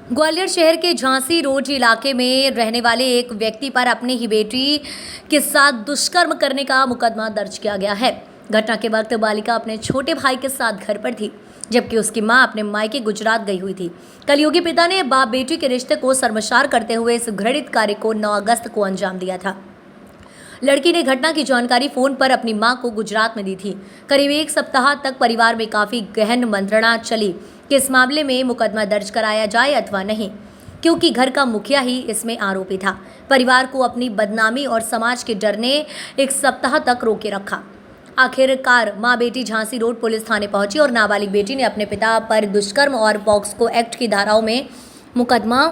ग्वालियर शहर के झांसी रोड इलाके में रहने वाले एक व्यक्ति पर अपनी ही बेटी के साथ दुष्कर्म करने का मुकदमा दर्ज किया गया है। घटना के वक्त बालिका अपने छोटे भाई के साथ घर पर थी, जबकि उसकी मां अपने मायके गुजरात गई हुई थी। कलयुगी पिता ने बाप बेटी के रिश्ते को शर्मसार करते हुए इस घृणित कार्य को 9 अगस्त को अंजाम दिया था। लड़की ने घटना की जानकारी फोन पर अपनी मां को गुजरात में दी थी। करीब 1 सप्ताह तक परिवार में काफी गहन मंत्रणा चली कि इस मामले में मुकदमा दर्ज कराया जाए अथवा नहीं, क्योंकि घर का मुखिया ही इसमें आरोपी था। परिवार को अपनी बदनामी और समाज के डर ने 1 सप्ताह तक रोके रखा। आखिरकार मां बेटी झांसी रोड पुलिस थाने पहुंची और नाबालिग बेटी ने अपने पिता पर दुष्कर्म और पॉक्सो एक्ट की धाराओं में मुकदमा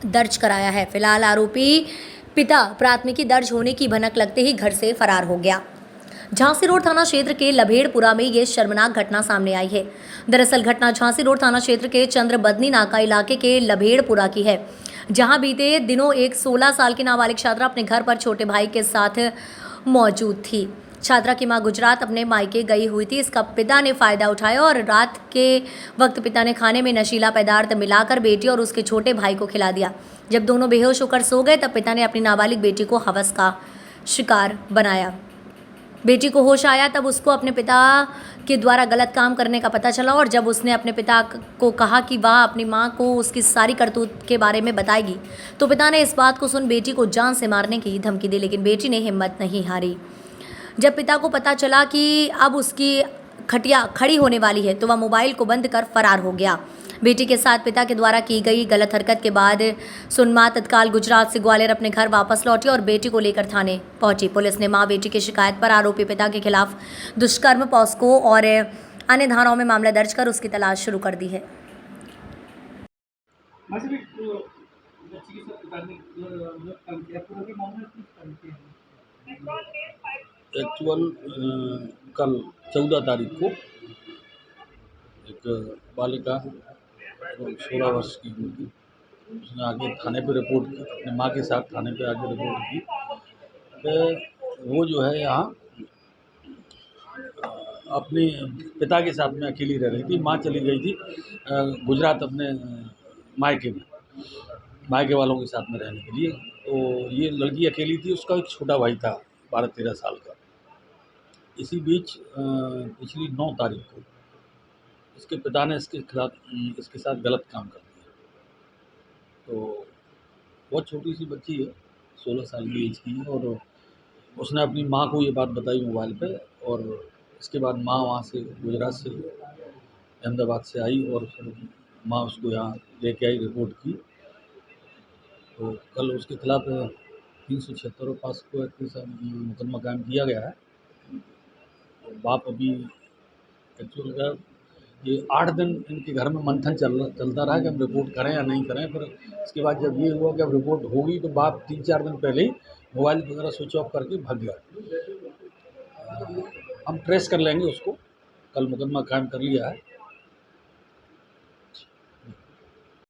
दर्ज कराया है। फिलहाल आरोपी पिता प्राथमिकी दर्ज होने की भनक लगते ही घर से फरार हो गया। झांसी रोड थाना क्षेत्र के लभेड़पुरा में ये शर्मनाक घटना सामने आई है। दरअसल घटना झांसी रोड थाना क्षेत्र के चंद्रबदनी नाका इलाके के लभेड़पुरा की है, जहां बीते दिनों एक 16 साल की नाबालिग छात्रा अपने घर पर छोटे भाई के साथ मौजूद थी। छात्रा की मां गुजरात अपने मायके गई हुई थी। इसका पिता ने फायदा उठाया और रात के वक्त पिता ने खाने में नशीला पदार्थ मिलाकर बेटी और उसके छोटे भाई को खिला दिया। जब दोनों बेहोश होकर सो गए तब पिता ने अपनी नाबालिग बेटी को हवस का शिकार बनाया। बेटी को होश आया तब उसको अपने पिता के द्वारा गलत काम करने का पता चला और जब उसने अपने पिता को कहा कि वह अपनी मां को उसकी सारी करतूत के बारे में बताएगी, तो पिता ने इस बात को सुन बेटी को जान से मारने की धमकी दी, लेकिन बेटी ने हिम्मत नहीं हारी। जब पिता को पता चला कि अब उसकी खटिया खड़ी होने वाली है तो वह मोबाइल को बंद कर फरार हो गया। बेटी के साथ पिता के द्वारा की गई गलत हरकत के बाद सुन मां तत्काल गुजरात से ग्वालियर अपने घर वापस लौटी और बेटी को लेकर थाने पहुंची। पुलिस ने मां बेटी की शिकायत पर आरोपी पिता के खिलाफ दुष्कर्म, पॉक्सो और अन्य धाराओं में मामला दर्ज कर उसकी तलाश शुरू कर दी है। एक्चुअल कल 14 तारीख को एक बालिका 16 वर्ष की होगी, उसने आगे थाने पे रिपोर्ट की, अपनी माँ के साथ थाने पे आगे रिपोर्ट की कि वो जो है यहाँ अपने पिता के साथ में अकेली रह रही थी। माँ चली गई थी गुजरात अपने मायके में, मायके वालों के साथ में रहने के लिए। तो ये लड़की अकेली थी, उसका एक छोटा भाई था 12-13 साल का। इसी बीच पिछली 9 तारीख को इसके पिता ने इसके साथ गलत काम कर दिया। तो बहुत छोटी सी बच्ची है, 16 साल की एज की है, और उसने अपनी माँ को ये बात बताई मोबाइल पे, और इसके बाद माँ वहाँ से गुजरात से अहमदाबाद से आई और फिर माँ उसको यहाँ लेके आई, रिपोर्ट की। तो कल उसके खिलाफ 376 और पॉक्सो एक्ट के साथ मुकदमा कायम किया गया है। बाप अभी एक्चुअल का ये 8 दिन इनके घर में मंथन चलता रहा कि हम रिपोर्ट करें या नहीं करें। फिर इसके बाद जब ये हुआ कि अब रिपोर्ट होगी, तो बाप 3-4 दिन पहले ही मोबाइल वगैरह स्विच ऑफ करके भाग गया। हम ट्रेस कर लेंगे उसको, कल मुकदमा कायम कर लिया है।